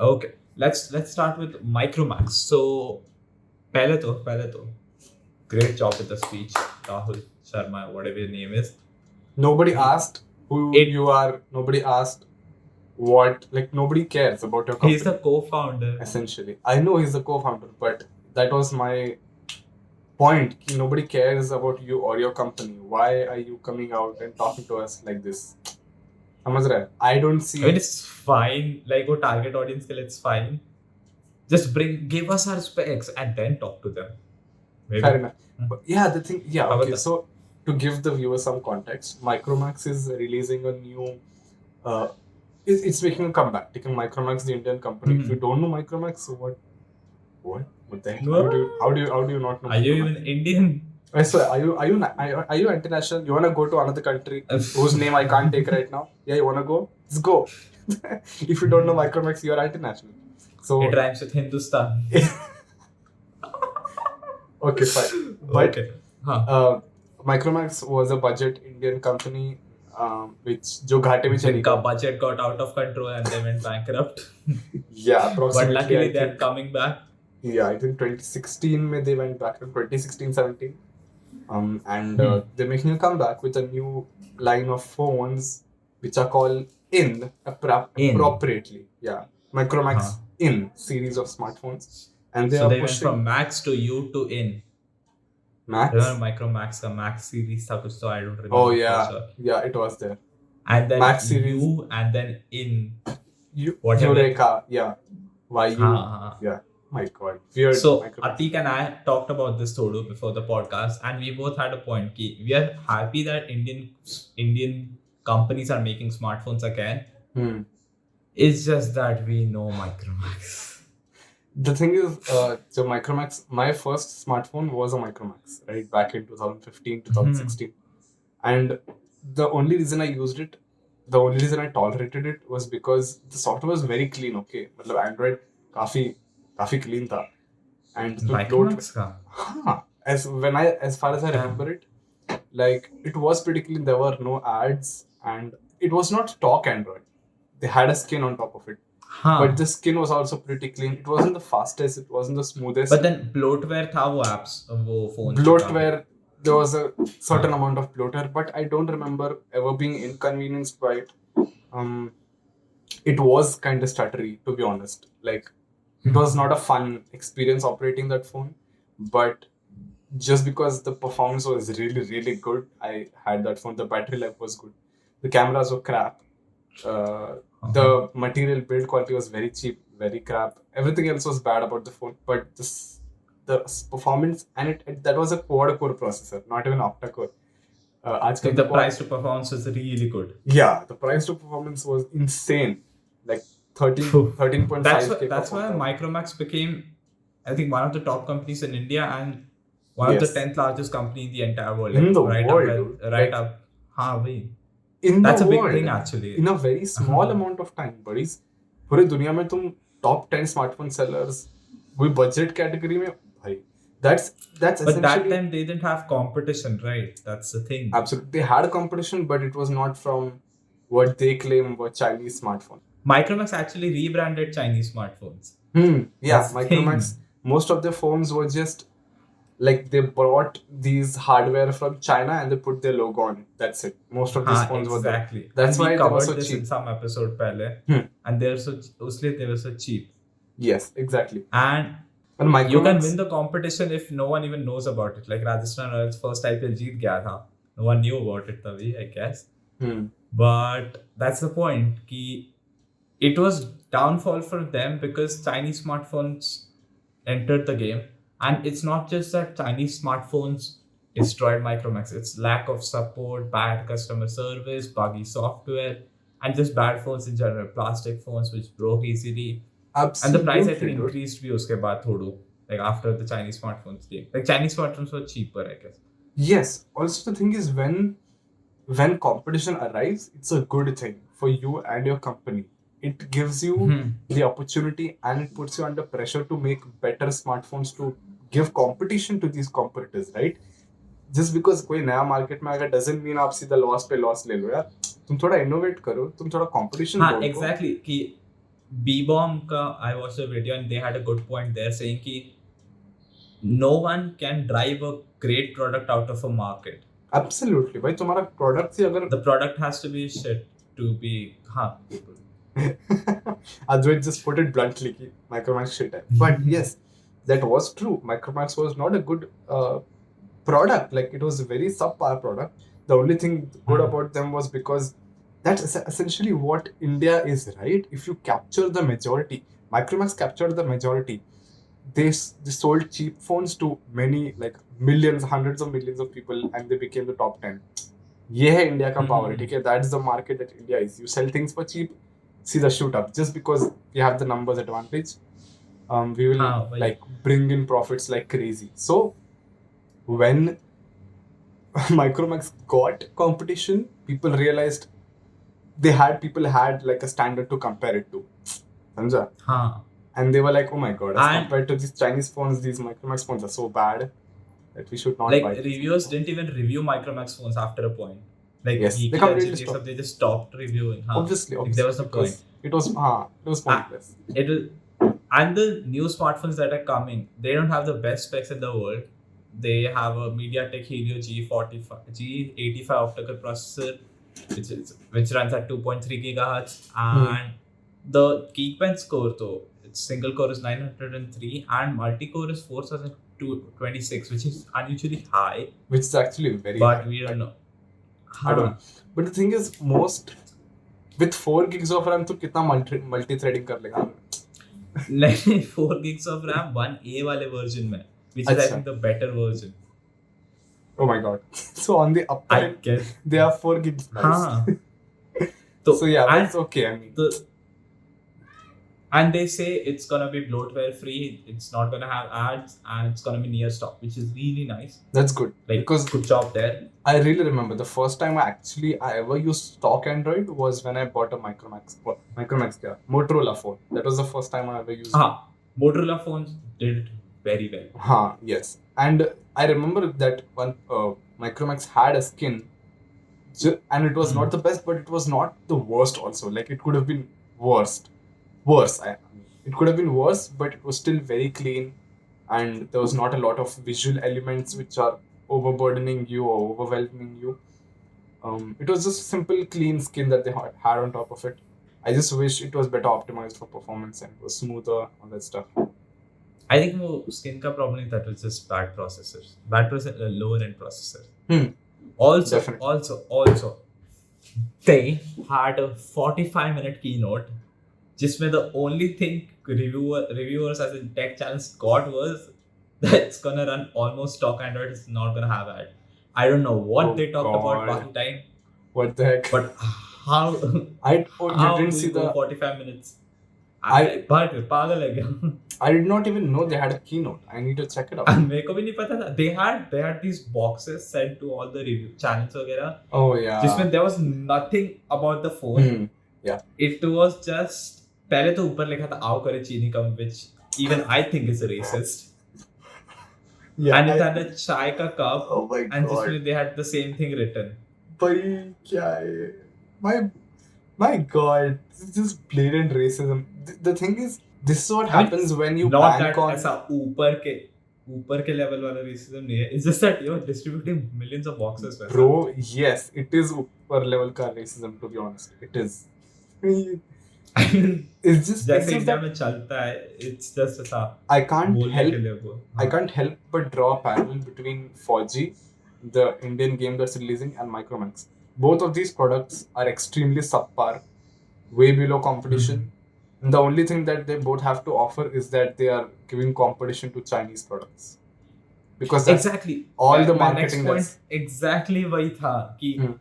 Okay, let's start with Micromax. So, पहले तो, great job with the speech, Rahul Sharma, whatever your name is. Nobody asked who It- you are. Nobody asked what. Like nobody cares about your company. He's the co-founder. Essentially, I know he's the co-founder, but that was my point. Nobody cares about you or your company. Why are you coming out and talking to us like this? समझ रहा है? I don't see. I mean, it's fine. Like, वो target audience के लिए it's fine. Just give us our specs and then talk to them. Maybe. Fair enough. But yeah, the thing. Yeah, How about okay. that? So to give the viewers some context, Micromax is releasing a new. It's making a comeback. Taking Micromax, the Indian company. If you don't know Micromax, so what? What the heck? How do you not know? Are you Micromax? even Indian? I swear, are you international? You wanna go to another country whose name I can't take right now? Yeah, you wanna go? Let's go. If you don't know Micromax, you are international. So It rhymes with Hindustan. Okay, fine. But Okay. Huh. Micromax was a budget Indian company which जो घाटे में चली Jinka गई. budget got out of control and they went bankrupt. Yeah, approximately. But luckily I they're think, coming back. Yeah, I think 2016 mein they went back to 2016-17. And they're making a comeback with a new line of phones which are called In. appropriately. Yeah, Micromax In series of smartphones. And they So are they went pushing from Max to U to In. Max. Remember Micromax, the Max series था कुछ तो I don't remember. Oh yeah, for sure. yeah, it was there. And then Max series. U and then In. Whatever. Eureka, yeah. YU, yeah. My God, weird. So Micromax. Atik and I talked about this Thodu before the podcast, and we both had a point. Ki we are happy that Indian companies are making smartphones again. It's just that we know Micromax. The thing is, so Micromax, my first smartphone was a Micromax, right? Back in 2015, 2016. And the only reason I used it, the only reason I tolerated it was because the software was very clean, okay? मतलब Android काफी clean था. And the Micromax का? as far as I remember it, like it was pretty clean. There were no ads and it was not stock Android. They had a skin on top of it. But the skin was also pretty clean. It wasn't the fastest, it wasn't the smoothest. But then bloatware था वो apps, वो phones. Bloatware, there was a certain amount of bloatware, but I don't remember ever being inconvenienced by it. It was kind of stuttery, to be honest. Like, it was not a fun experience operating that phone, but just because the performance was really, really good, I had that phone. The battery life was good. The cameras were crap. The material build quality was very cheap, very crap. Everything else was bad about the phone, but the performance and that was a quad-core processor, not even octa-core. The price to performance was really good. Yeah, the price to performance was insane. Like 13.5K. That's why Micromax became, I think, one of the top companies in India and one of the 10th largest company in the entire world. In the world. That's a big thing actually. In a very small amount of time, buddies. पूरे दुनिया में तुम top 10 smartphone sellers, कोई budget category में, भाई. That's But that time they didn't have competition, right? That's the thing. Absolutely, they had competition, but it was not from what they claim were Chinese smartphones. Micromax actually rebranded Chinese smartphones. Yeah, Micromax. Most of their phones were just like they brought these hardware from China and they put their logo on it. That's it. Most of these phones were there. Exactly. That's why they were so this cheap. In some episode pehle, and they were so cheap. Yes, exactly. And you can win the competition if no one even knows about it. Like Rajasthan Royals first IPL jeet gaya tha. No one knew about it tabhi, I guess. But that's the point. Ki it was downfall for them because Chinese smartphones entered the game. And it's not just that Chinese smartphones destroyed Micromax. It's lack of support, bad customer service, buggy software, and just bad phones in general. Plastic phones which broke easily. Absolutely. And the price I think increased bhi uske baad thodu. Like after the Chinese smartphones came. Like Chinese smartphones were cheaper, I guess. Yes. Also the thing is when competition arrives, it's a good thing for you and your company. It gives you the opportunity and it puts you under pressure to make better smartphones to give competition to these competitors, right? Just because कोई नया market में आएगा doesn't mean आप सीधा loss पे loss ले लो यार. तुम थोड़ा innovate करो, तुम थोड़ा competition हाँ, exactly. कि B-Bomb ka I watched a video and they had a good point there saying कि no one can drive a great product out of a market. Absolutely. भाई तुम्हारा product ही अगर The product has to be shit to be people. Advait just put it bluntly कि Micromax shit है. But yes, that was true. Micromax was not a good product. Like it was a very subpar product. The only thing good about them was because that's essentially what India is, right? If you capture the majority, Micromax captured the majority. They sold cheap phones to many, like millions, hundreds of millions of people, and they became the top 10. ये है India का power, ठीक है? That's the market that India is. You sell things for cheap, see the shoot up. Just because you have the numbers advantage, we will like bring in profits like crazy. So when Micromax got competition, people realized people had like a standard to compare it to. Samjha? And they were like, oh my god, as compared to these Chinese phones, these Micromax phones are so bad that we should not buy. Like reviewers didn't even review Micromax phones after a point. Like yes, they completely stopped. They just stopped reviewing. Obviously, like, there was no point. It was pointless. And the new smartphones that are coming, they don't have the best specs in the world. They have a MediaTek Helio G85 optical processor, which runs at 2.3 gigahertz, and the Geekbench score though, its single core is 903 and multi-core is 4026, which is unusually high. Which is actually very high. But we don't know. I don't know. But the thing is, with 4 gigs of RAM, तो कितना multi-threading कर लेगा? Like 4 gigs of RAM, 1A वाले version में, which is I think the better version. Oh my god. So on the upper end, they have 4 gigs. So yeah, that's okay. I mean, and they say it's gonna be bloatware free, it's not gonna have ads, and it's gonna be near stock, which is really nice. That's good. Like, because good job there. I really remember the first time I ever used stock Android was when I bought a Micromax Motorola phone. That was the first time I ever used it. Motorola phones did it very well. Yes. And I remember that one Micromax had a skin, and it was not the best, but it was not the worst also. Like it could have been worse. It could have been worse, but it was still very clean, and there was not a lot of visual elements which are overburdening you or overwhelming you. It was just simple, clean skin that they had on top of it. I just wish it was better optimized for performance and it was smoother, all that stuff. I think more skin ka problem that was just bad processors. Lower end processor. Also, they had a 45-minute keynote. Just the only thing reviewers as in tech channels got was that it's gonna run almost stock Android, it's not gonna have ad. I don't know what they talked about back time. What the heck? But how you didn't see the 45 minutes. I did not even know they had a keynote. I need to check it out. मेरे को भी नहीं पता था. They had these boxes sent to all the review channels वगैरह. Oh yeah. जिसमें there was nothing about the phone. Yeah. It was just पहले तो ऊपर लिखा था आओ करे चीनी कम, which even I think is a racist. Yeah. And it had a chai ka cup. Oh my god. And जिसमें they had the same thing written. भाई क्या है? My god, this is just blatant racism. The thing is, this is what happens when you bank on. ऐसा ऊपर के level वाला racism नहीं है. It's just that you're distributing millions of boxes. Bro, yes, it is ऊपर level का racism, to be honest. It is. It's just जैसे India में चलता है. It's just ऐसा. I can't help but draw a parallel between 4G, the Indian game that's releasing, and Micromax. Both of these products are extremely subpar, way below competition. And the only thing that they both have to offer is that they are giving competition to Chinese products. Because that's exactly all the marketing. My next point exactly वही था कि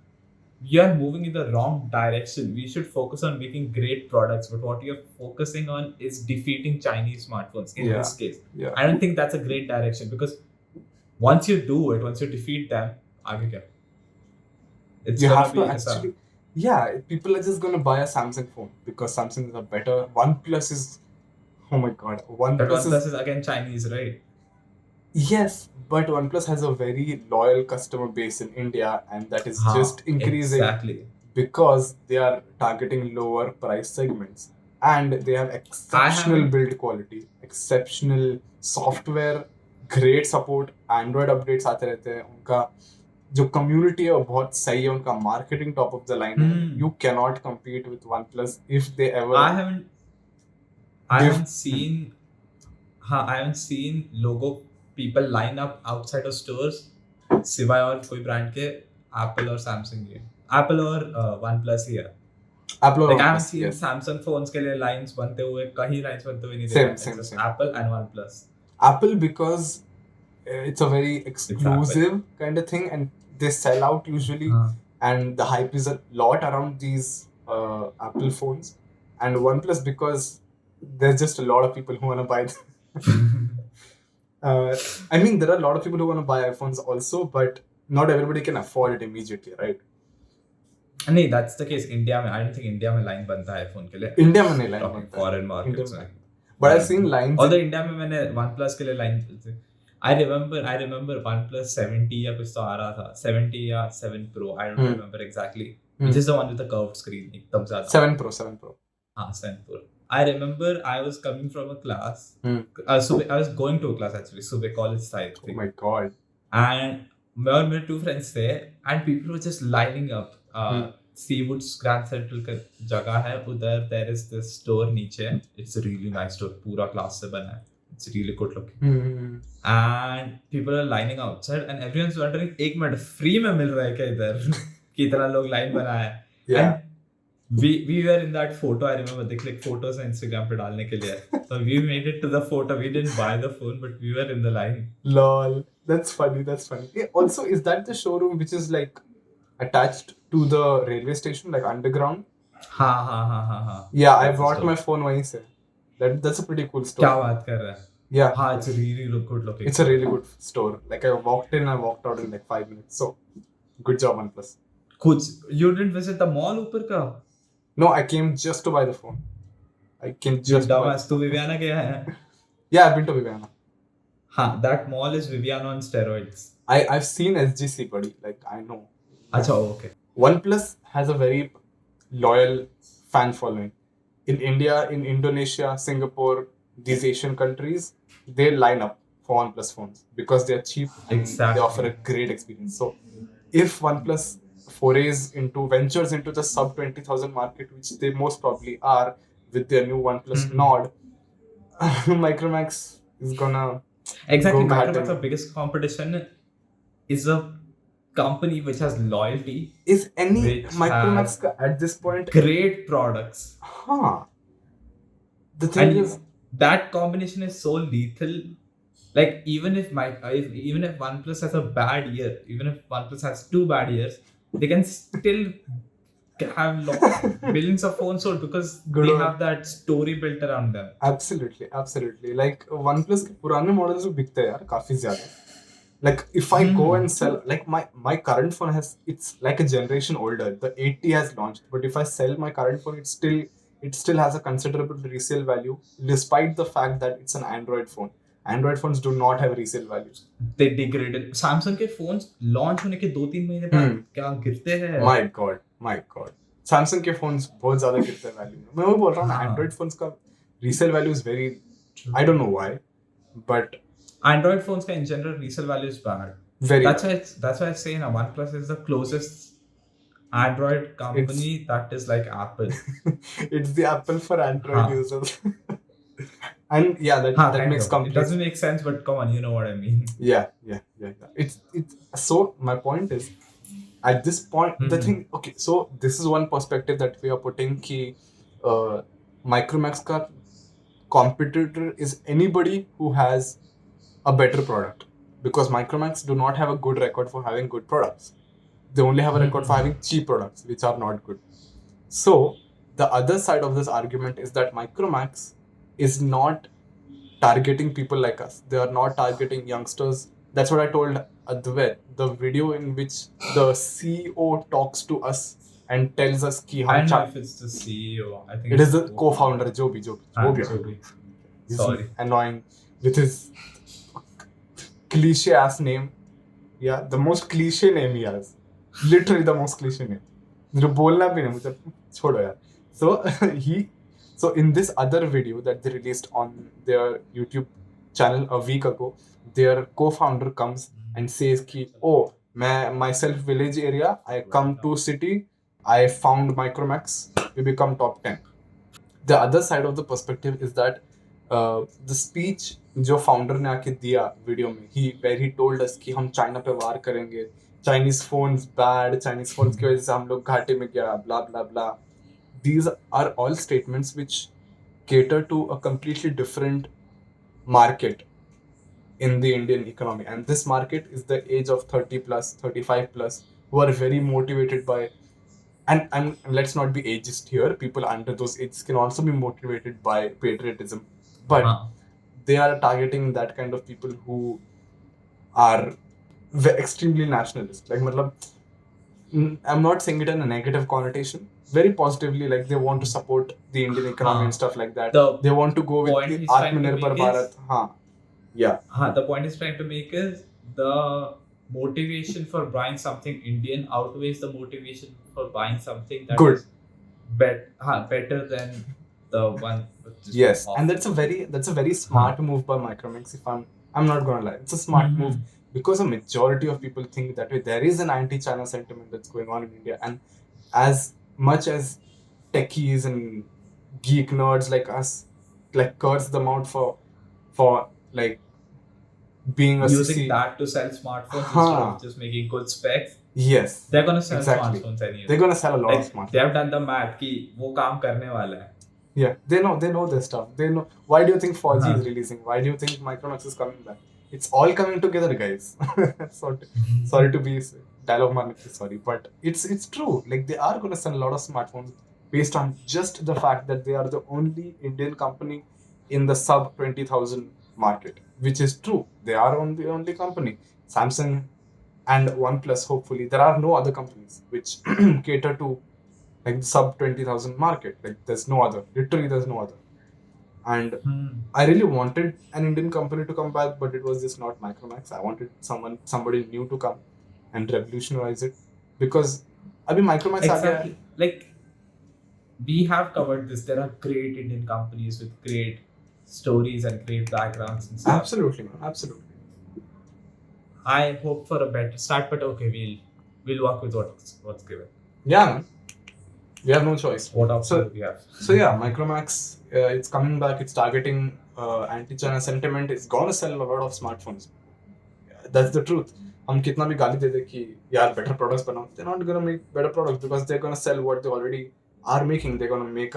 we are moving in the wrong direction. We should focus on making great products, but what we are focusing on is defeating Chinese smartphones in this case. Yeah. I don't think that's a great direction because once you do it, once you defeat them, आगे क्या? You have to actually, people are just gonna buy a Samsung phone because Samsung is a better. OnePlus is, oh my god, OnePlus is again Chinese, right? Yes, but OnePlus has a very loyal customer base in India, and that is just increasing because they are targeting lower price segments. and they have exceptional build quality, exceptional software, great support, Android updates आते रहते हैं, उनका जो community है वो बहुत सही है, उनका marketing top of the line है. You cannot compete with OnePlus if they ever. I haven't seen logo people line up outside of stores सिवाय और कोई brand के Apple और Samsung के, Apple और OnePlus ही है. Like I haven't seen Samsung phones के लिए lines बनते हुए, कहीं lines बनते हुए नहीं देखा. Same. Apple and OnePlus. Apple because it's a very exclusive kind of thing and they sell out usually, and the hype is a lot around these Apple phones. And OnePlus because there's just a lot of people who want to buy them. I mean, there are a lot of people who want to buy iPhones also, but not everybody can afford it immediately, right? नहीं, that's the case. India में, I don't think India में line बनता है iPhone के लिए. India में नहीं line बनता है. Foreign markets में. But I've seen lines. Although India में मैंने OnePlus के लिए line चलते. I remember OnePlus 70 या कुछ तो आ रहा था. 70 या 7 Pro. I don't remember exactly. Which is the one with the curved screen. एकदम ज़्यादा. 7 Pro. 7 Pro. I remember I was coming from a class. So I was going to a class actually. Subah college type thing. Oh my god. And मैं और मेरे 2 friends थे, and people were just lining up. Seawoods Grand Central का जगह है उधर. There is this store नीचे. It's a really nice store. पूरा glass से बना है. It's really good looking. And people are lining outside, and everyone's wondering, एक मिनट free में मिल रहा है क्या इधर? कि इतना लोग line बना है. And we were in that photo. I remember they clicked photos on Instagram पे डालने के लिए. So we made it to the photo. We didn't buy the phone, but we were in the line. Lol, that's funny. Yeah, also, is that the showroom which is like attached to the railway station, like underground? हाँ. Yeah, I bought my phone वहीं से. That's a pretty cool store. क्या बात कर रहा है? Yeah. हाँ, it's a really good looking. It's a really good store. Like I walked in, I walked out in like 5 minutes. So, good job OnePlus. You didn't visit the mall ऊपर का? No, I came just to buy the phone. तू Viviana गया है? Yeah, I've been to Viviana. हाँ, that mall is Viviana on steroids. I've seen SGC, buddy. Like I know. अच्छा, okay. OnePlus has a very loyal fan following. In India, in Indonesia, Singapore, these Asian countries, they line up for OnePlus phones because they're cheap and they offer a great experience. So, if OnePlus ventures into the sub 20,000 market, which they most probably are with their new OnePlus Nord, Micromax is gonna exactly. Micromax's biggest competition is a company which has loyalty. Is any Micromax at this point great products? The thing is that combination is so lethal. Like even if OnePlus has a bad year, even if OnePlus has 2 bad years, they can still have billions of phones sold because they have that story built around them. Absolutely. Like OnePlus के पुराने models भी बिकते हैं यार काफी ज़्यादा. Like if I go and sell, like my current phone it's like a generation older. The 80 has launched, but if I sell my current phone, it still has a considerable resale value, despite the fact that it's an Android phone. Android phones do not have resale values. They degraded. Samsung के phones launch होने के 2-3 महीने बाद क्या गिरते हैं? My god. Samsung के phones बहुत ज़्यादा गिरते हैं value में. मैं वो बोल रहा हूँ Android phones का resale value is very, I don't know why, but Android phones का in general resale value is bad. Very. That's why I say now OnePlus is the closest Android company that is like Apple. It's the Apple for Android users. And yeah, that makes complete. It doesn't make sense, but come on, you know what I mean. Yeah. It's so my point is, at this point, the thing. Okay, so this is one perspective that we are putting. Ki Micromax ka competitor is anybody who has a better product, because Micromax do not have a good record for having good products. They only have a record for having cheap products, which are not good. So the other side of this argument is that Micromax is not targeting people like us. They are not targeting youngsters. That's what I told Advait. The video in which the CEO talks to us and tells us ki I don't know if it's the CEO. I think it is the co-founder, Joby. Sorry. Annoying with his cliche ass name. Yeah, the most cliche name he has. Literally the most cliche name. मुझे बोलना भी नहीं, मुझे छोड़ो यार. So in this other video that they released on their YouTube channel a week ago, their co-founder comes and says ki, oh, myself village area, I come to city, I found Micromax, we become top 10. The other side of the perspective is that the speech जो founder ने आके दिया video में, where he told us कि हम China पे वार करेंगे, Chinese phones bad, Chinese phones की वजह से हम लोग घाटे में गया, blah blah blah. These are all statements which cater to a completely different market in the Indian economy, and this market is the age of 30 plus, 35 plus, who are very motivated by, and let's not be ageist here, people under those ages can also be motivated by patriotism, but they are targeting that kind of people who are extremely nationalist. Like, I'm not saying it in a negative connotation, very positively, like they want to support the Indian economy and stuff like that. They want to go with the Atmanirbhar Bharat. The point he's trying to make is the motivation for buying something Indian outweighs the motivation for buying something that is better than the one. Yes, and that's a very smart move by Micromax. If I'm not gonna lie, it's a smart move because a majority of people think that way. There is an anti-China sentiment that's going on in India, and as much as techies and geek nerds like us like curse them out for like being using that to sell smartphones instead of just making good specs. Yes, they're gonna sell smartphones anyway. They're gonna sell a lot of smartphones. They have done the math कि वो काम करने वाला है. Yeah, they know this stuff. They know. Why do you think 4G is releasing? Why do you think Micromax is coming back? It's all coming together, guys. sorry to be dialogue marketing, sorry, but it's true. Like, they are gonna sell a lot of smartphones based on just the fact that they are the only Indian company in the sub 20,000 market, which is true. They are the only company. Samsung and OnePlus, hopefully. There are no other companies which cater to like the sub 20,000 market. Like, there's no other. Literally, there's no other. And I really wanted an Indian company to come back, but it was just not Micromax. I wanted somebody new to come and revolutionize it, because I mean Micromax. Exactly. Like, we have covered this. There are great Indian companies with great stories and great backgrounds and stuff. Absolutely. I hope for a better start, but okay, we'll work with what's given. Yeah, man. We have no choice. What option do we have? So yeah, Micromax, it's coming back. It's targeting anti-China sentiment. It's gonna sell a lot of smartphones. That's the truth. हम कितना भी गाली दे दे कि यार better products बनाओ, they're not gonna make better products because they're gonna sell what they already are making. They're gonna make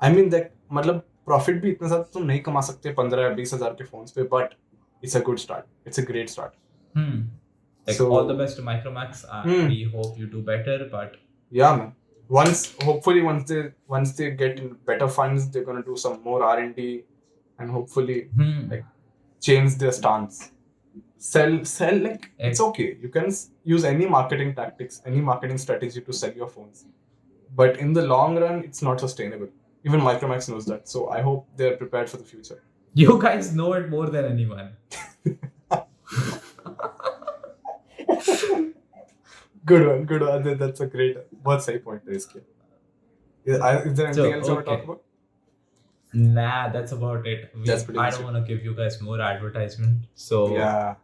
I mean that मतलब profit भी इतना ज़्यादा तुम नहीं कमा सकते 15 या 20 हजार के phones पे, but it's a good start. It's a great start. Like, so, all the best to Micromax. We hope you do better, but yeah, man. Hopefully once they get in better funds, they're gonna do some more R&D and hopefully like change their stance. Sell like it's okay. You can use any marketing tactics, any marketing strategy to sell your phones, but in the long run, it's not sustainable. Even Micromax knows that. So I hope they're prepared for the future. You guys know it more than anyone. Good one. That's a great. बहुत सही point है इसके. Is there anything else you want to talk about? Nah, that's about it. I don't want to give you guys more advertisement. So yeah.